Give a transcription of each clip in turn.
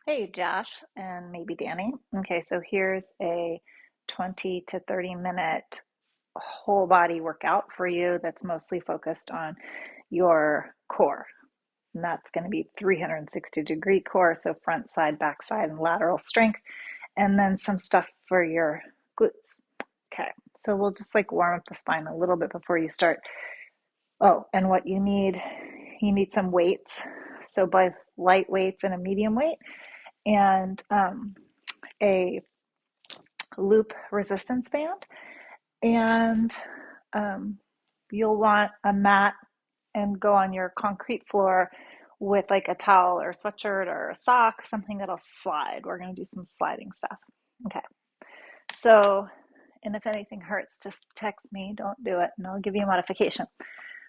Hey, Josh, and maybe Danny. Okay, so here's a 20 to 30-minute whole body workout for you that's mostly focused on your core. And that's going to be 360-degree core, so front, side, back side, and lateral strength, and then some stuff for your glutes. Okay, so we'll just like warm up the spine a little bit before you start. Oh, and what you need some weights. So both light weights and a medium weight, and a loop resistance band, and um, you'll want a mat and go on your concrete floor with like a towel or a sweatshirt or a sock, something that'll slide. We're going to do some sliding stuff. Okay. So, and if anything hurts, just text me. Don't do it, and I'll give you a modification.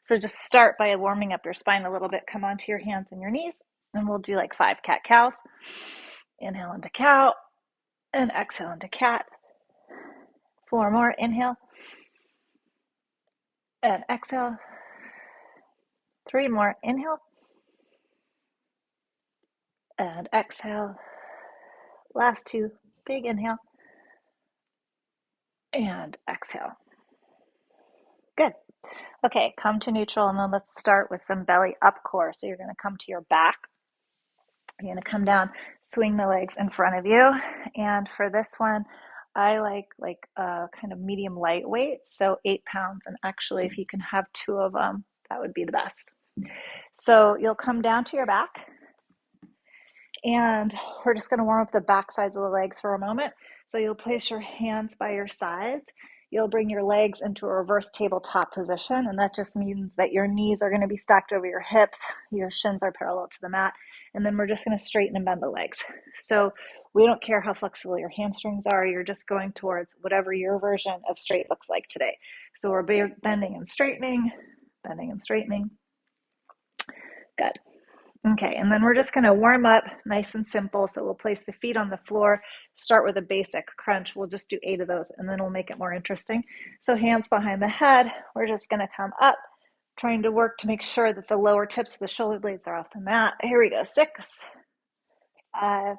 So just start by warming up your spine a little bit. Come onto your hands and your knees, and we'll do like 5 cat cows. Inhale into cow, and exhale into cat. 4 more. Inhale and exhale. 3 more. Inhale and exhale. Last 2. Big inhale and exhale. Good. Okay, come to neutral, and then let's start with some belly up core. So you're going to come to your back. You're going to come down, swing the legs in front of you. And for this one, I like kind of medium lightweight, so 8 pounds. And actually, if you can have 2 of them, that would be the best. So you'll come down to your back, and we're just going to warm up the back sides of the legs for a moment. So you'll place your hands by your sides. You'll bring your legs into a reverse tabletop position, and that just means that your knees are going to be stacked over your hips, your shins are parallel to the mat, and then we're just going to straighten and bend the legs. So we don't care how flexible your hamstrings are, you're just going towards whatever your version of straight looks like today. So we're bending and straightening, bending and straightening. Good. Okay, and then we're just going to warm up nice and simple. So we'll place the feet on the floor, start with a basic crunch. We'll just do 8 of those, and then we'll make it more interesting. So hands behind the head, we're just going to come up, trying to work to make sure that the lower tips of the shoulder blades are off the mat. Here we go. 6, 5,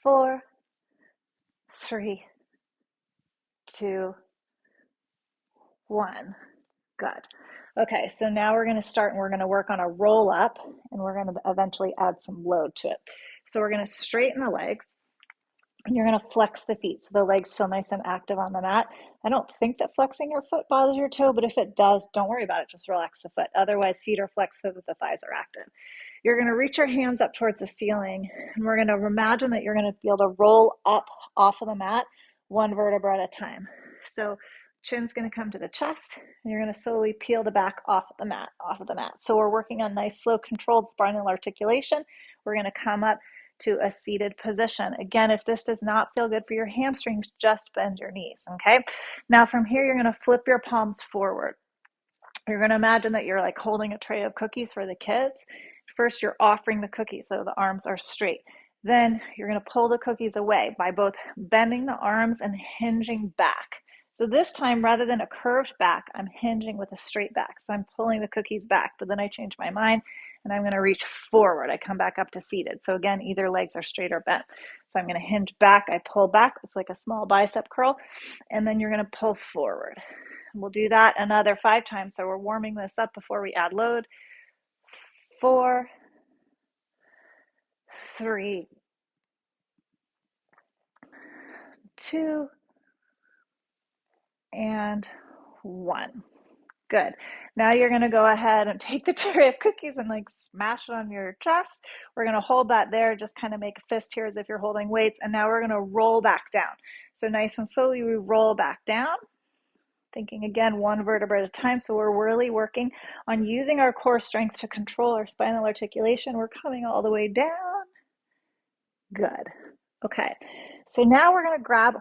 4, 3, 2, 1. Good. Okay, so now we're going to start, and we're going to work on a roll up, and we're going to eventually add some load to it. So we're going to straighten the legs, and you're going to flex the feet so the legs feel nice and active on the mat. I don't think that flexing your foot bothers your toe, but if it does, don't worry about it. Just relax the foot. Otherwise, feet are flexed so that the thighs are active. You're going to reach your hands up towards the ceiling, and we're going to imagine that you're going to be able to roll up off of the mat 1 vertebra at a time. So chin's going to come to the chest, and you're going to slowly peel the back off of the mat, So we're working on nice, slow, controlled spinal articulation. We're going to come up to a seated position. Again, if this does not feel good for your hamstrings, just bend your knees, okay? Now from here, you're going to flip your palms forward. You're going to imagine that you're like holding a tray of cookies for the kids. First, you're offering the cookies so the arms are straight. Then you're going to pull the cookies away by both bending the arms and hinging back. So this time, rather than a curved back, I'm hinging with a straight back. So I'm pulling the cookies back, but then I change my mind and I'm going to reach forward. I come back up to seated. So again, either legs are straight or bent. So I'm going to hinge back. I pull back. It's like a small bicep curl. And then you're going to pull forward. We'll do that another 5 times. So we're warming this up before we add load. 4, 3, 2, and 1. Good. Now you're going to go ahead and take the tray of cookies and like smash it on your chest. We're going to hold that there, just kind of make a fist here as if you're holding weights. And now we're going to roll back down. So nice and slowly we roll back down, thinking again 1 vertebra at a time. So we're really working on using our core strength to control our spinal articulation. We're coming all the way down. Good. Okay. So now we're going to grab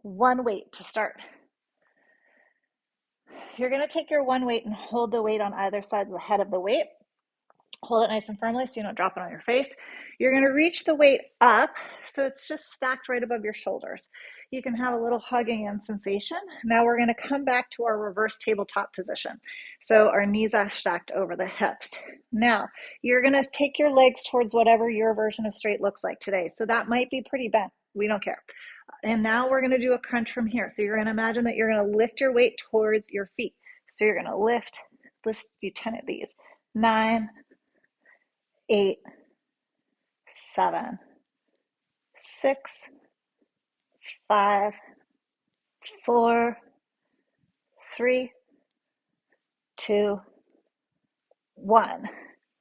1 weight to start. You're going to take your 1 weight and hold the weight on either side of the head of the weight. Hold it nice and firmly so you don't drop it on your face. You're going to reach the weight up so it's just stacked right above your shoulders. You can have a little hugging in sensation. Now we're going to come back to our reverse tabletop position. So our knees are stacked over the hips. Now you're going to take your legs towards whatever your version of straight looks like today. So that might be pretty bent. We don't care. And now we're going to do a crunch from here. So you're going to imagine that you're going to lift your weight towards your feet. So you're going to lift, let's do 10 of these. 9, 8, 7, 6, 5, 4, 3, 2, 1.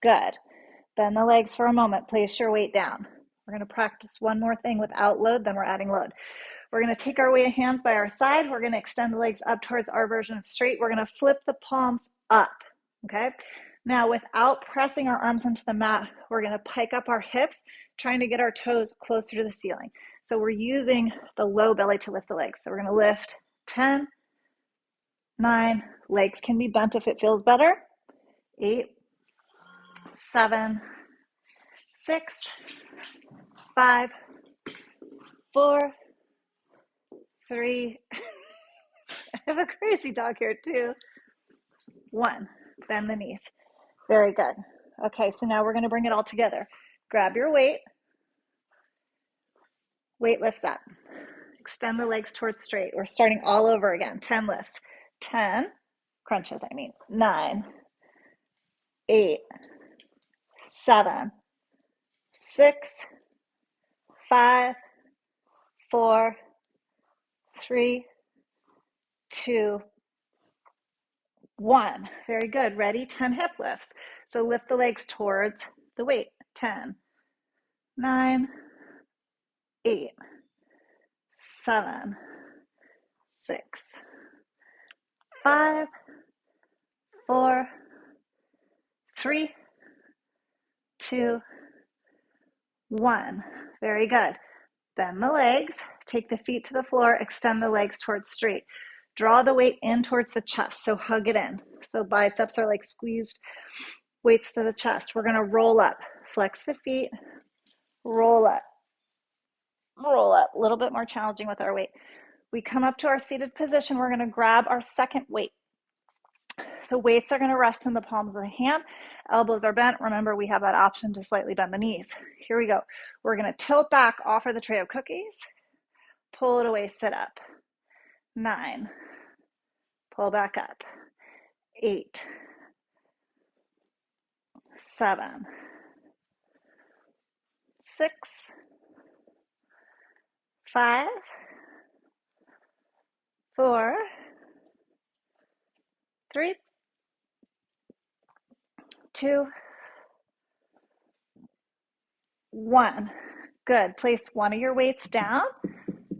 Good. Bend the legs for a moment. Place your weight down. We're going to practice one more thing without load, then we're adding load. We're going to take our weight hands by our side. We're going to extend the legs up towards our version of straight. We're going to flip the palms up. Okay. Now, without pressing our arms into the mat, we're going to pike up our hips, trying to get our toes closer to the ceiling. So we're using the low belly to lift the legs. So we're going to lift 10, 9, legs can be bent if it feels better. 8, 7, 6, 5, 4, 3. I have a crazy dog here too. 1. Bend the knees. Very good. Okay, so now we're going to bring it all together. Grab your weight. Weight lifts up. Extend the legs towards straight. We're starting all over again. 10 lifts. 10 crunches, 9, 8, 7, 6, 5, 4, 3, 2, 1. Very good. Ready? 10 hip lifts. So lift the legs towards the weight. 10, 9, 8, 7, 6, 5, 4, 3, 2, 1. Very good. Bend the legs, take the feet to the floor, extend the legs towards straight. Draw the weight in towards the chest, so hug it in. So biceps are like squeezed weights to the chest. We're going to roll up. Flex the feet, roll up. Roll up. A little bit more challenging with our weight. We come up to our seated position. We're going to grab our second weight. The weights are going to rest in the palms of the hand. Elbows are bent. Remember, we have that option to slightly bend the knees. Here we go. We're going to tilt back, offer the tray of cookies. Pull it away, sit up. 9. Pull back up. 8. 7. 6. 5. 4. 3. 2. 1. Good. Place one of your weights down.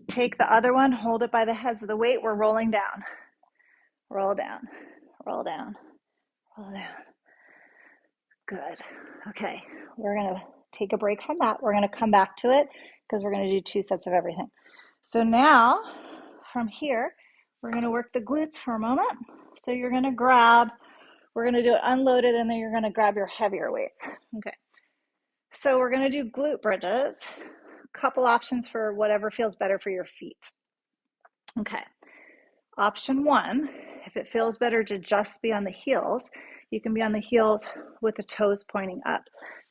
Take the other one, hold it by the heads of the weight. We're rolling down. Roll down, roll down, roll down. Good. Okay, we're going to take a break from that. We're going to come back to it because we're going to do 2 sets of everything. So now, from here, we're going to work the glutes for a moment. So you're going to grab, we're going to do it unloaded, and then you're going to grab your heavier weights. Okay. So we're going to do glute bridges. A couple options for whatever feels better for your feet. Okay. Option 1, if it feels better to just be on the heels, you can be on the heels with the toes pointing up.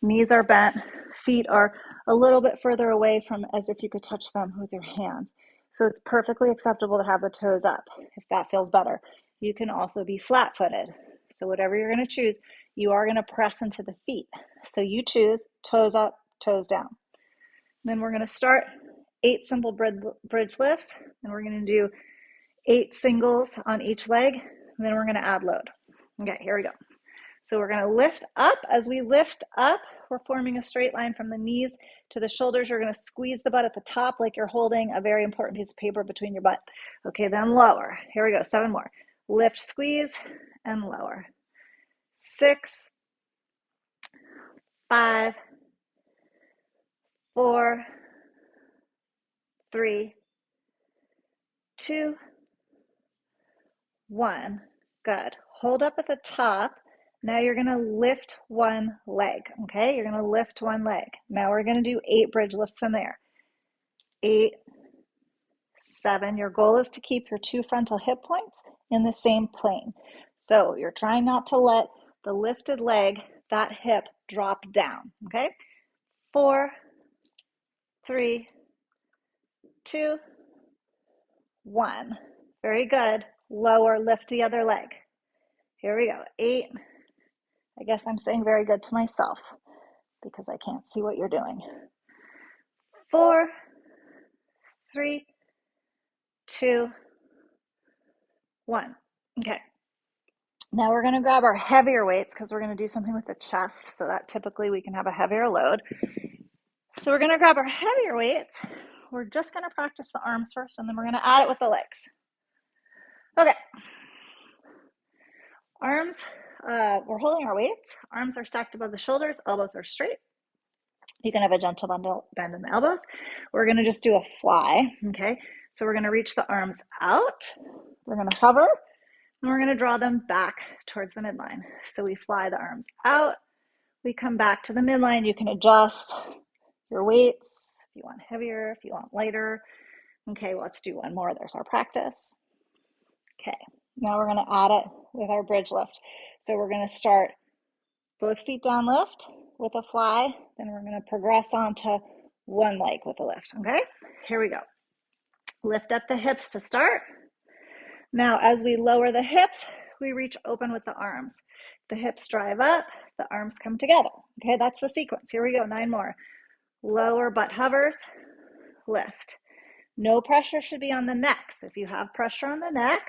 Knees are bent, feet are a little bit further away from as if you could touch them with your hands. So it's perfectly acceptable to have the toes up if that feels better. You can also be flat-footed. So whatever you're going to choose, you are going to press into the feet. So you choose toes up, toes down. Then we're going to start 8 simple bridge lifts, and we're going to do 8 singles on each leg, and then we're going to add load. Okay, here we go. So we're going to lift up. As we lift up, we're forming a straight line from the knees to the shoulders. You're going to squeeze the butt at the top like you're holding a very important piece of paper between your butt. Okay, then lower. Here we go, 7 more. Lift, squeeze, and lower. 6, 5, 4, 3, 2, 1. Good. Hold up at the top. Now you're gonna lift one leg, okay? You're gonna lift one leg. Now we're gonna do 8 bridge lifts in there. 8, 7. Your goal is to keep your 2 frontal hip points in the same plane. So you're trying not to let the lifted leg, that hip, drop down, okay? 4, 3, 2, 1. Very good. Lower, lift the other leg. Here we go. 8. I guess I'm saying very good to myself because I can't see what you're doing. 4, 3, 2, 1. Okay. Now we're going to grab our heavier weights because we're going to do something with the chest, so that typically we can have a heavier load. So we're going to grab our heavier weights. We're just going to practice the arms first, and then we're going to add it with the legs. Okay. Arms, we're holding our weights. Arms are stacked above the shoulders. Elbows are straight. You can have a gentle bend in the elbows. We're going to just do a fly, okay? So we're going to reach the arms out. We're going to hover, and we're going to draw them back towards the midline. So we fly the arms out. We come back to the midline. You can adjust your weights if you want heavier, if you want lighter. Okay, let's do one more. There's our practice. Okay, now we're going to add it with our bridge lift. So we're going to start both feet down lift with a fly, then we're going to progress on to one leg with a lift, okay? Here we go. Lift up the hips to start. Now, as we lower the hips, we reach open with the arms. The hips drive up, the arms come together. Okay, that's the sequence. Here we go, 9 more. Lower butt hovers, lift. No pressure should be on the neck. So if you have pressure on the neck,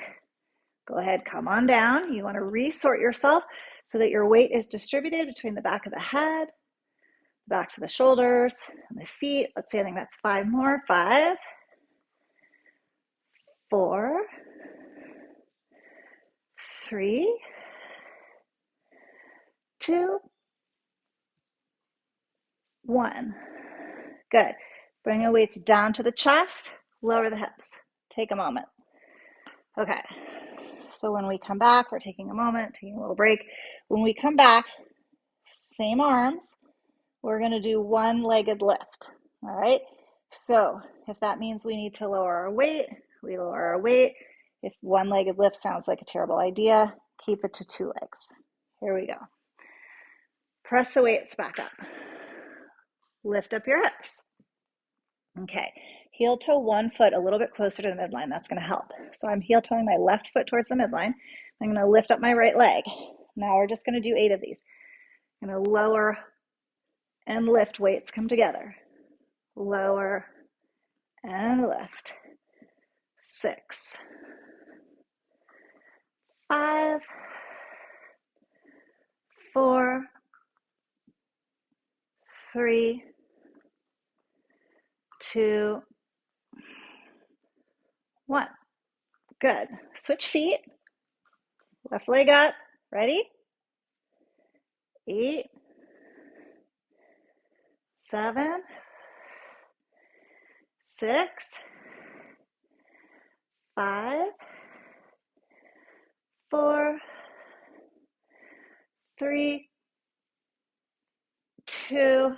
go ahead, come on down. You want to resort yourself so that your weight is distributed between the back of the head, the backs of the shoulders, and the feet. Let's see, I think that's 5 more. 5, 4, 3, 2, 1. Good. Bring your weights down to the chest, lower the hips. Take a moment. Okay. So when we come back, we're taking a moment, taking a little break. When we come back, same arms, we're going to do one-legged lift. All right. So if that means we need to lower our weight, we lower our weight. If one-legged lift sounds like a terrible idea, keep it to 2 legs. Here we go. Press the weights back up. Lift up your hips. Okay, heel toe one foot a little bit closer to the midline. That's going to help. So I'm heel toeing my left foot towards the midline. I'm going to lift up my right leg. Now we're just going to do 8 of these. I'm going to lower and lift. Weights come together. Lower and lift. 6, 5, 4, 3, 2, 1. Good. Switch feet. Left leg up. Ready? 8, 7, 6, 5, 4, 3, 2,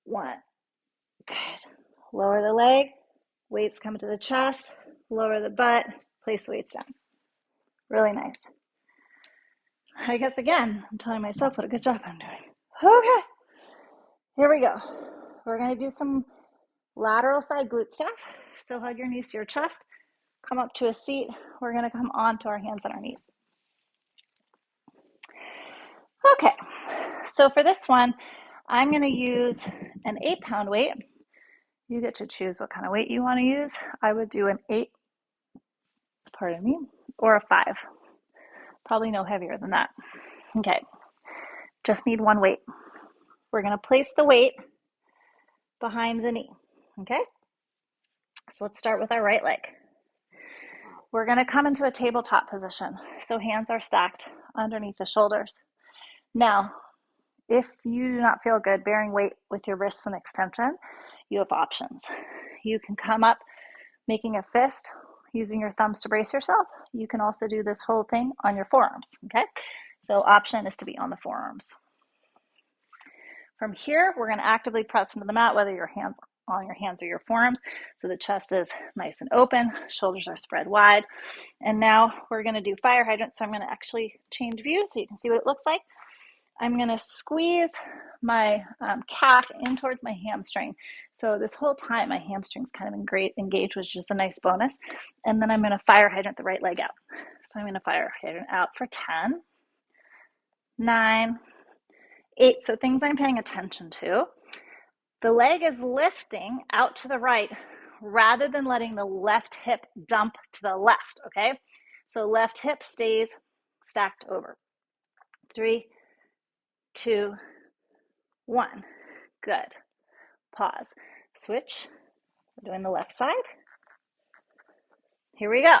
1. Good. Lower the leg. Weights come to the chest. Lower the butt. Place the weights down. Really nice. I guess again, I'm telling myself what a good job I'm doing. Okay. Here we go. We're going to do some lateral side glute stuff. So hug your knees to your chest. Come up to a seat. We're going to come onto our hands and our knees. Okay. So for this one, I'm going to use an 8-pound weight. You get to choose what kind of weight you want to use. I would do an 8, pardon me, or a 5. Probably no heavier than that. Okay. Just need one weight. We're going to place the weight behind the knee. Okay. So let's start with our right leg. We're going to come into a tabletop position. So hands are stacked underneath the shoulders. Now, if you do not feel good bearing weight with your wrists in extension, you have options. You can come up making a fist. using your thumbs to brace yourself, you can also do this whole thing on your forearms, okay? So option is to be on the forearms. From here, we're going to actively press into the mat, whether your hands on your hands or your forearms. So the chest is nice and open, shoulders are spread wide. And now we're going to do fire hydrant. So I'm going to actually change view so you can see what it looks like. I'm going to squeeze my calf in towards my hamstring. So this whole time, my hamstring's kind of engaged, which is a nice bonus. And then I'm going to fire hydrant the right leg out. So I'm going to fire hydrant out for 10, 9, 8. So things I'm paying attention to. The leg is lifting out to the right rather than letting the left hip dump to the left, okay? So left hip stays stacked over. 3, 2, 1. Good. Pause. Switch. We're doing the left side. Here we go.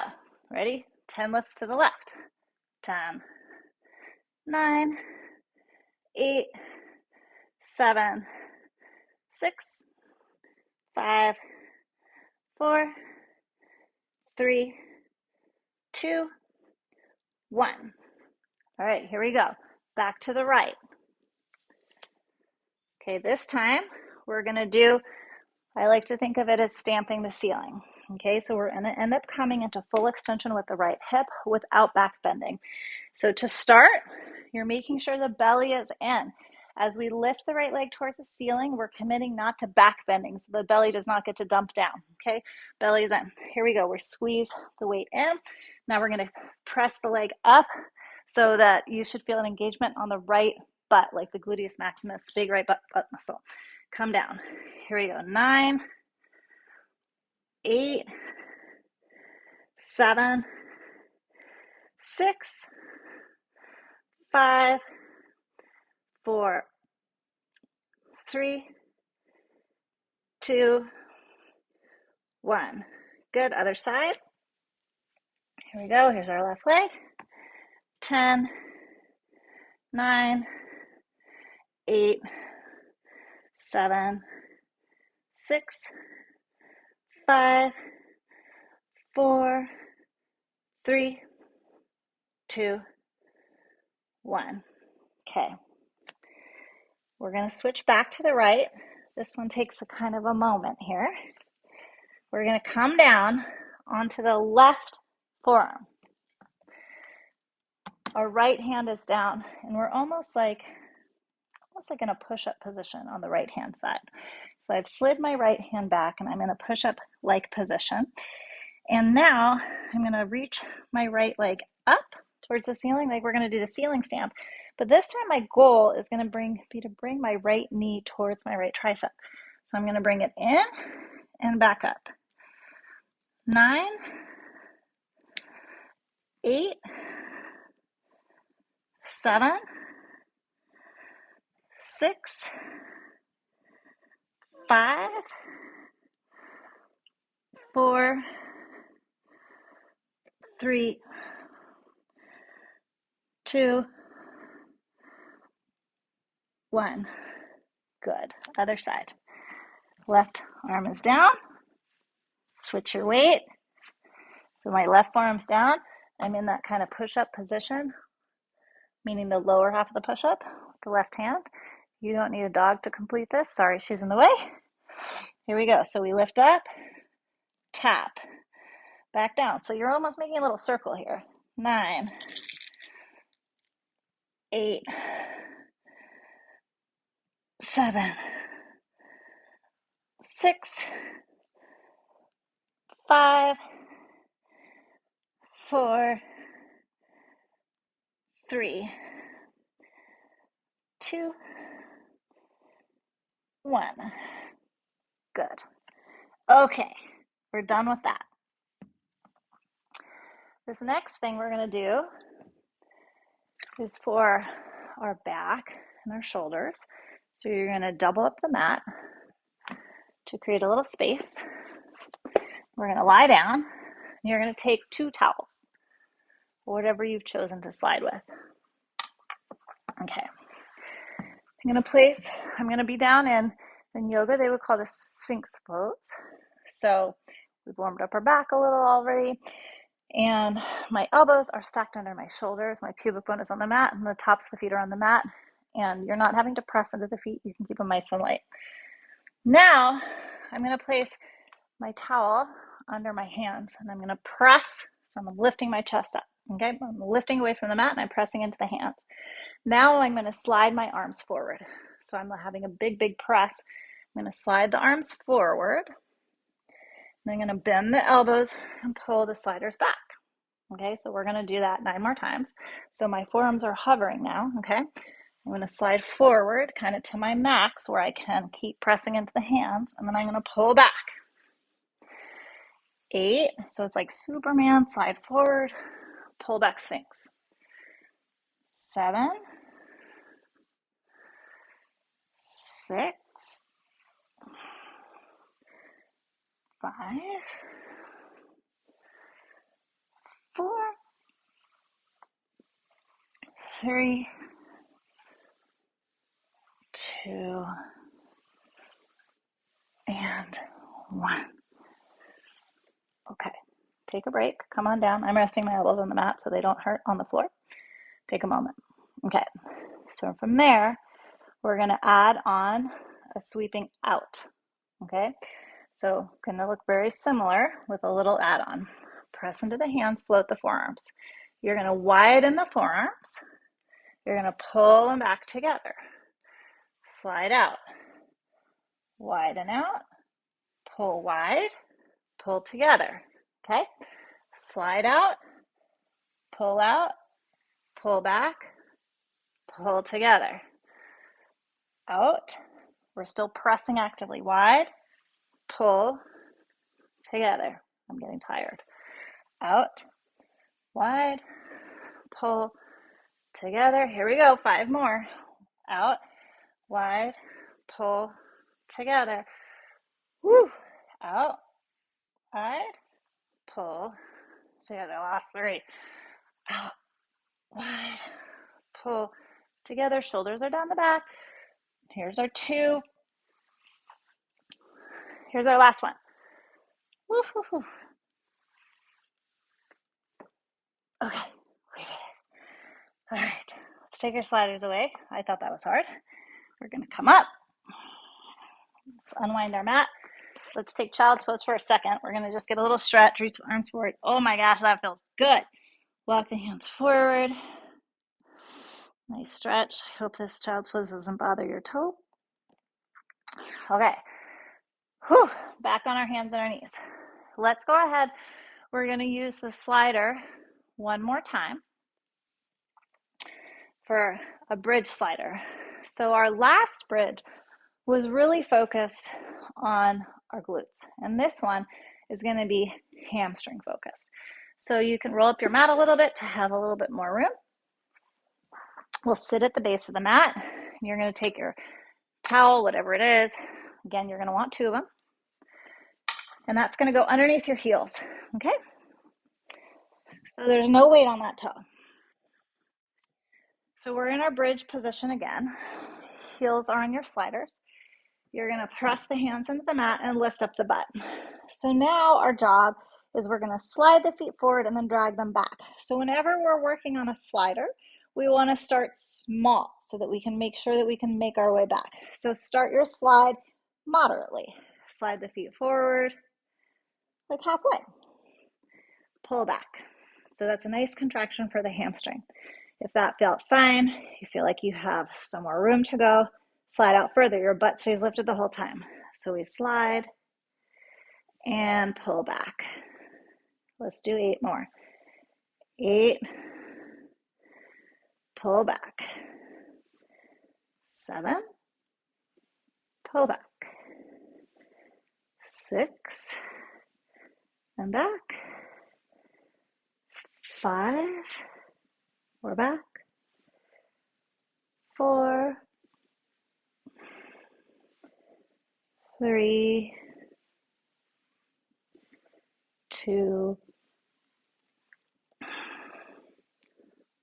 Ready? 10 lifts to the left. 10, 9, 8, 7, 6, 5, 4, 3, 2, 1. All right, here we go. Back to the right. Okay, this time we're going to do, I like to think of it as stamping the ceiling. Okay, so we're going to end up coming into full extension with the right hip without back bending. So to start, you're making sure the belly is in. As we lift the right leg towards the ceiling, we're committing not to back bending, so the belly does not get to dump down, okay? Belly's in. Here we go. We squeeze the weight in. Now we're going to press the leg up so that you should feel an engagement on the right butt, like the gluteus maximus, the big right butt muscle. Come down. Here we go. 9, 8, 7, 6, 5, 4, 3, 2, 1. Good. Other side. Here we go. Here's our left leg. 10, 9, 8, 7, 6, 5, 4, 3, 2, 1. Okay. We're going to switch back to the right. This one takes a kind of a moment here. We're going to come down onto the left forearm. Our right hand is down, and we're almost like in a push-up position on the right hand side. So I've slid my right hand back, and I'm in a push-up like position. And now I'm going to reach my right leg up towards the ceiling, like we're going to do the ceiling stamp. But this time my goal is going to be to bring my right knee towards my right tricep. So I'm going to bring it in and back up. 9, 8, 7, 6, 5, 4, 3, 2, 1. Good. Other side. Left arm is down. Switch your weight. So my left forearm's down. I'm in that kind of push-up position, meaning the lower half of the push-up with the left hand. You don't need a dog to complete this. Sorry, she's in the way. Here we go. So we lift up, tap, back down. So you're almost making a little circle here. 9, 8, 7, 6, 5, 4, 3, 2, 1. Good. Okay, we're done with that. This next thing we're going to do is for our back and our shoulders. So you're going to double up the mat to create a little space. We're going to lie down. And you're going to take 2 towels, whatever you've chosen to slide with. Okay. I'm going to be down in yoga, they would call this Sphinx pose. So We've warmed up our back a little already. And my elbows are stacked under my shoulders. My pubic bone is on the mat, and the tops of the feet are on the mat. And you're not having to press into the feet. You can keep them nice and light. Now, I'm going to place my towel under my hands, and I'm going to press. So I'm lifting my chest up. Okay, I'm lifting away from the mat, and I'm pressing into the hands. Now I'm going to slide my arms forward. So I'm having a big, big press. I'm going to slide the arms forward. And I'm going to bend the elbows and pull the sliders back. Okay, so we're going to do that 9 more times. So my forearms are hovering now. Okay, I'm going to slide forward kind of to my max where I can keep pressing into the hands, and then I'm going to pull back. 8, so it's like Superman, slide forward, pull back, Sphinx. 7, 6, 5, 4, 3, 2, and 1. Okay, take a break, come on down. I'm resting my elbows on the mat so they don't hurt on the floor. Take a moment. Okay, so from there, we're gonna add on a sweeping out. Okay, so gonna look very similar with a little add-on. Press into the hands, float the forearms. You're gonna widen the forearms. You're gonna pull them back together. Slide out, widen out, pull wide, pull together. Okay, slide out, pull back, pull together. Out, we're still pressing actively. Wide, pull together. I'm getting tired. Out, wide, pull together. Here we go, 5 more. Out, wide, pull together. Woo. Out, wide, pull together. Last 3. Out, wide, pull together. Shoulders are down the back. Here's our 2. Here's our last one. Woo, woo, woo. Okay, we did it. All right, let's take our sliders away. I thought that was hard. We're gonna come up. Let's unwind our mat. Let's take child's pose for a second. We're gonna just get a little stretch, reach the arms forward. Oh my gosh, that feels good. Walk the hands forward. Nice stretch. I hope this child's pose doesn't bother your toe. Okay, whew, back on our hands and our knees. Let's go ahead. We're gonna use the slider one more time for a bridge slider. So our last bridge was really focused on our glutes, and this one is going to be hamstring focused. So you can roll up your mat a little bit to have a little bit more room. We'll sit at the base of the mat, and you're going to take your towel, whatever it is. Again, you're going to want 2 of them, and that's going to go underneath your heels. Okay, so there's no weight on that toe. So we're in our bridge position again. Heels are on your sliders. You're going to press the hands into the mat and lift up the butt. So now our job is we're going to slide the feet forward and then drag them back. So whenever we're working on a slider, we want to start small so that we can make sure that we can make our way back. So start your slide moderately. Slide the feet forward, like halfway. Pull back. So that's a nice contraction for the hamstring. If that felt fine, you feel like you have some more room to go, slide out further. Your butt stays lifted the whole time. So we slide and pull back. Let's do 8 more. 8, pull back. 7, pull back. 6, and back. 5, we're back. 4, 3, 2,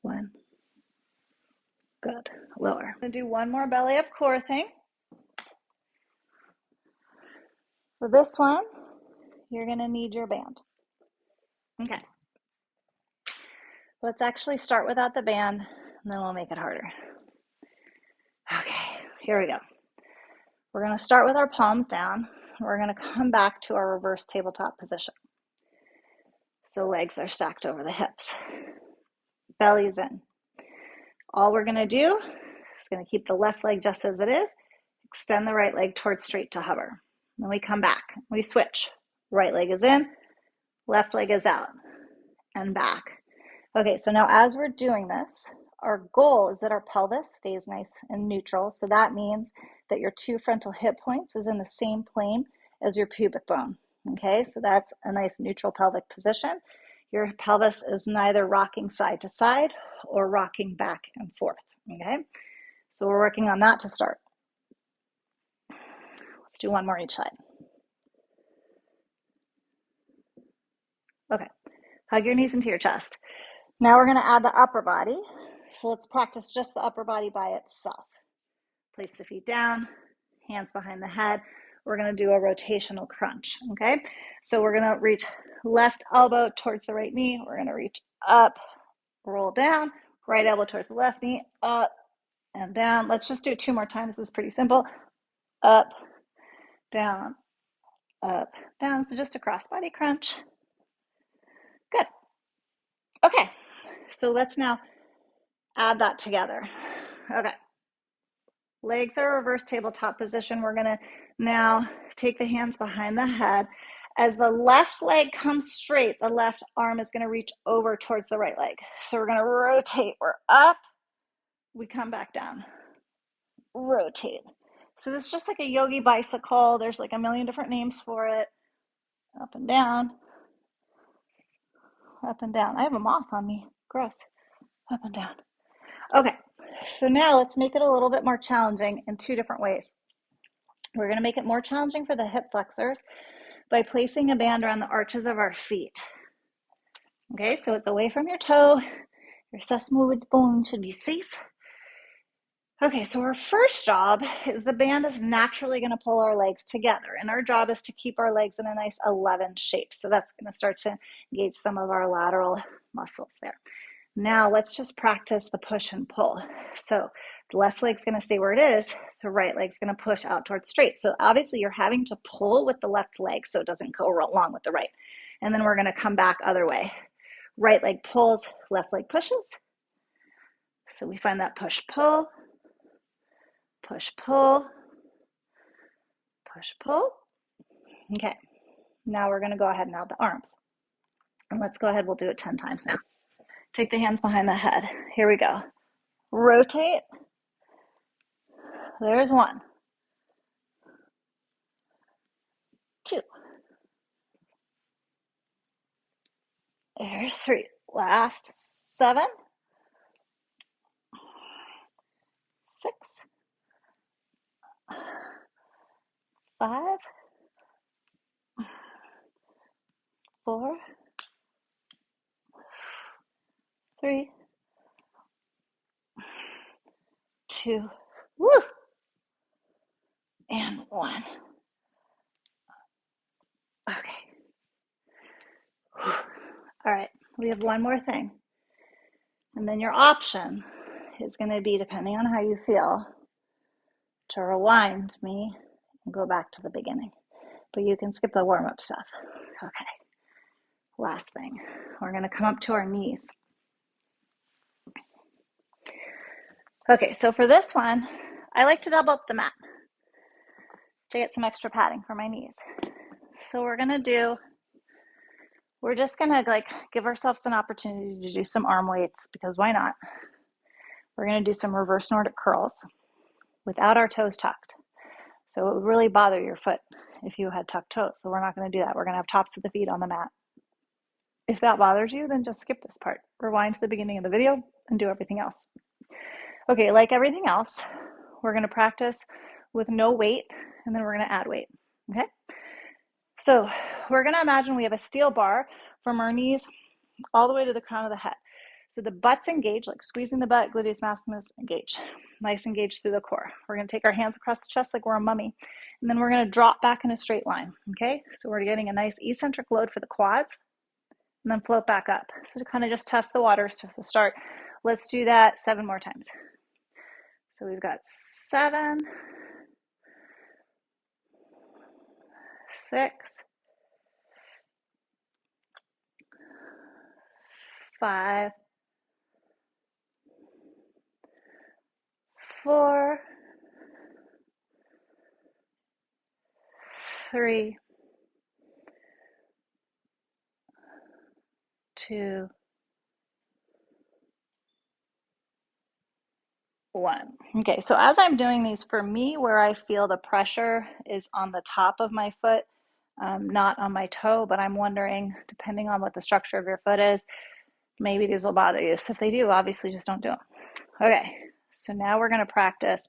1. Good. Lower. I'm going to do one more belly up core thing. For this one, you're gonna need your band. Okay. Let's actually start without the band, and then we'll make it harder. Okay, here we go. We're gonna start with our palms down. We're gonna come back to our reverse tabletop position. So legs are stacked over the hips. Belly's in. All we're gonna do is gonna keep the left leg just as it is, extend the right leg towards straight to hover. Then we come back, we switch. Right leg is in, left leg is out, and back. Okay, so now as we're doing this, our goal is that our pelvis stays nice and neutral. So that means that your two frontal hip points is in the same plane as your pubic bone. Okay, so that's a nice neutral pelvic position. Your pelvis is neither rocking side to side or rocking back and forth. Okay, so we're working on that to start. Let's do one more each side. Okay, hug your knees into your chest. Now we're going to add the upper body. So let's practice just the upper body by itself. Place the feet down, hands behind the head. We're going to do a rotational crunch, okay? So we're going to reach left elbow towards the right knee. We're going to reach up, roll down, right elbow towards the left knee, up and down. Let's just do it 2 more times. This is pretty simple. Up, down, up, down. So just a cross-body crunch. Good. Okay, so let's now add that together. Okay. Legs are reverse tabletop position. We're going to now take the hands behind the head. As the left leg comes straight, the left arm is going to reach over towards the right leg. So we're going to rotate. We're up. We come back down. Rotate. So this is just like a yogi bicycle. There's like a million different names for it. Up and down. Up and down. I have a moth on me. Gross. Up and down. Okay. So now let's make it a little bit more challenging in 2 different ways. We're going to make it more challenging for the hip flexors by placing a band around the arches of our feet. Okay, so it's away from your toe. Your sesamoid bone should be safe. Okay, so our first job is the band is naturally going to pull our legs together, and our job is to keep our legs in a nice 11 shape. So that's going to start to engage some of our lateral muscles there. Now let's just practice the push and pull. So the left leg's going to stay where it is. The right leg's going to push out towards straight. So obviously you're having to pull with the left leg so it doesn't go along with the right. And then we're going to come back other way. Right leg pulls, left leg pushes. So we find that push, pull, push, pull, push, pull. Okay, now we're going to go ahead and add the arms. And let's go ahead, we'll do it 10 times now. Take the hands behind the head. Here we go. Rotate. There's 1. 2. There's 3. Last 7. 6. 5. 4. 3. 2. Woo! And 1. Okay. All right, we have one more thing. And then your option is going to be, depending on how you feel, to rewind me and go back to the beginning. But you can skip the warm-up stuff. Okay. Last thing. We're going to come up to our knees. Okay, so for this one, I like to double up the mat to get some extra padding for my knees. So we're just gonna like give ourselves an opportunity to do some arm weights, because why not? We're gonna do some reverse Nordic curls without our toes tucked. So it would really bother your foot if you had tucked toes. So we're not gonna do that. We're gonna have tops of the feet on the mat. If that bothers you, then just skip this part. Rewind to the beginning of the video and do everything else. Okay, like everything else, we're gonna practice with no weight, and then we're gonna add weight, okay? So we're gonna imagine we have a steel bar from our knees all the way to the crown of the head. So the butt's engaged, like squeezing the butt, gluteus maximus engaged. Nice engaged through the core. We're going to take our hands across the chest like we're a mummy. And then we're going to drop back in a straight line, okay? So we're getting a nice eccentric load for the quads and then float back up. So to kind of just test the waters to the start, let's do that 7 more times. So we've got 7, 6, 5, 4, 3, 2, 1. Okay, so as I'm doing these, for me, where I feel the pressure is on the top of my foot, not on my toe, but I'm wondering, depending on what the structure of your foot is, maybe these will bother you. So if they do, obviously just don't do them. Okay, so now we're going to practice.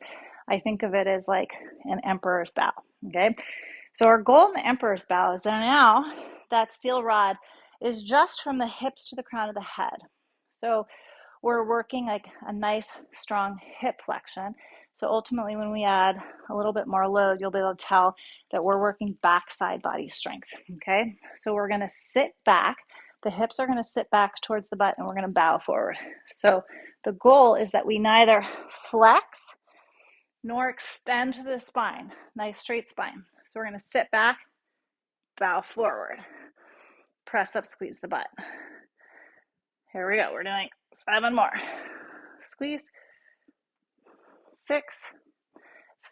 I think of it as like an emperor's bow, okay? So our goal in the emperor's bow is that now that steel rod is just from the hips to the crown of the head. So we're working like a nice strong hip flexion. So ultimately when we add a little bit more load, you'll be able to tell that we're working backside body strength, okay? So we're gonna sit back. The hips are gonna sit back towards the butt and we're gonna bow forward. So the goal is that we neither flex nor extend to the spine. Nice straight spine. So we're gonna sit back, bow forward, press up, squeeze the butt. Here we go, we're doing 7 more. Squeeze. 6.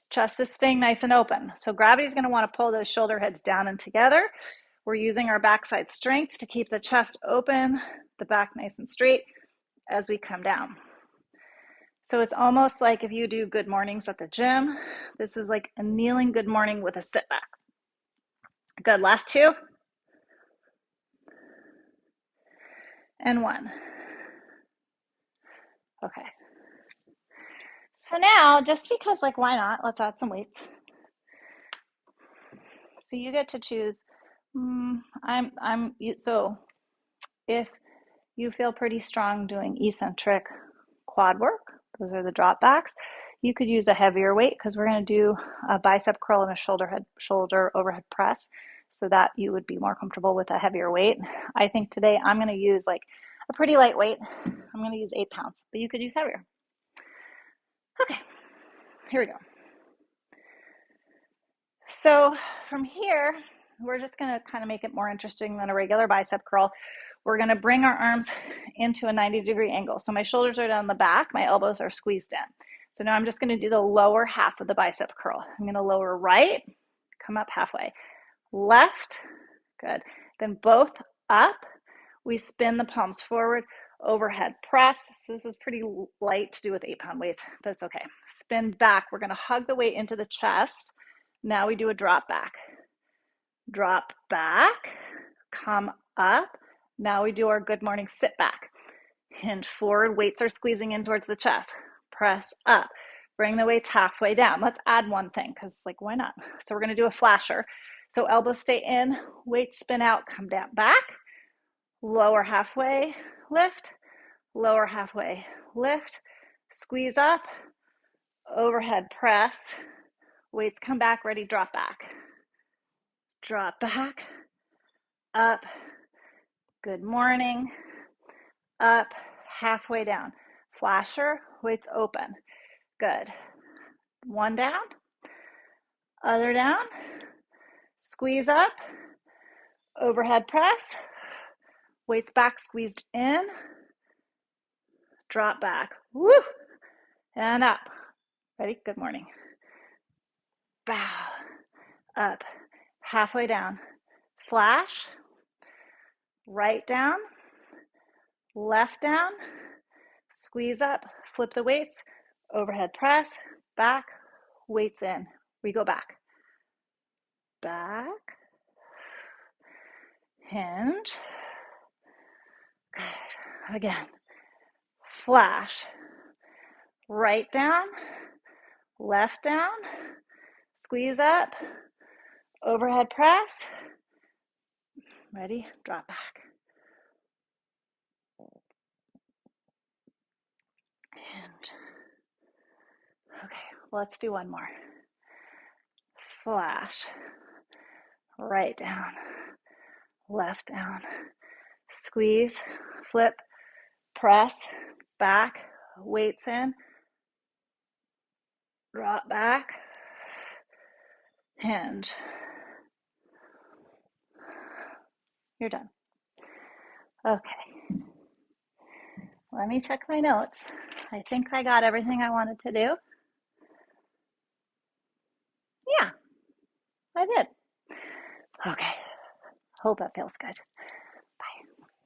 Chest is staying nice and open. So gravity is going to want to pull those shoulder heads down and together. We're using our backside strength to keep the chest open, the back nice and straight as we come down. So it's almost like if you do good mornings at the gym, this is like a kneeling good morning with a sit back. Good, last 2. And 1. Okay. So now, just because, like, why not? Let's add some weights. So you get to choose. So if you feel pretty strong doing eccentric quad work, those are the drop backs, you could use a heavier weight because we're going to do a bicep curl and a shoulder overhead press so that you would be more comfortable with a heavier weight. I think today I'm going to use like a pretty light weight. I'm going to use 8 pounds, but you could use heavier. Okay, here we go. So from here, we're just going to kind of make it more interesting than a regular bicep curl. We're going to bring our arms into a 90-degree angle. So my shoulders are down the back, my elbows are squeezed in. So now I'm just going to do the lower half of the bicep curl. I'm going to lower right, come up halfway. Left, good. Then both up. We spin the palms forward, overhead press. So this is pretty light to do with 8-pound weights, but it's okay. Spin back. We're going to hug the weight into the chest. Now we do a drop back. Drop back, come up. Now we do our good morning sit back. Hinge forward, weights are squeezing in towards the chest. Press up, bring the weights halfway down. Let's add one thing because like why not? So we're gonna do a flasher. So elbows stay in, weights spin out, come down back, lower halfway, lift, lower halfway, lift, squeeze up, overhead press, weights come back, ready, drop back. Drop back, up, good morning, up, halfway down. Flasher, weights open. Good. One down, other down, squeeze up, overhead press, weights back, squeezed in, drop back, woo, and up. Ready? Good morning. Bow, up, halfway down, flash, right down, left down, squeeze up, flip the weights, overhead press, back, weights in. We go back. Back, hinge, good. Again, flash, right down, left down, squeeze up, overhead press, ready, drop back. And okay, let's do one more. Flash, right down, left down, squeeze, flip, press, back, weights in, drop back, hinge. You're done. Okay, let me check my notes. I think I got everything I wanted to do. Yeah, I did. Okay, hope that feels good.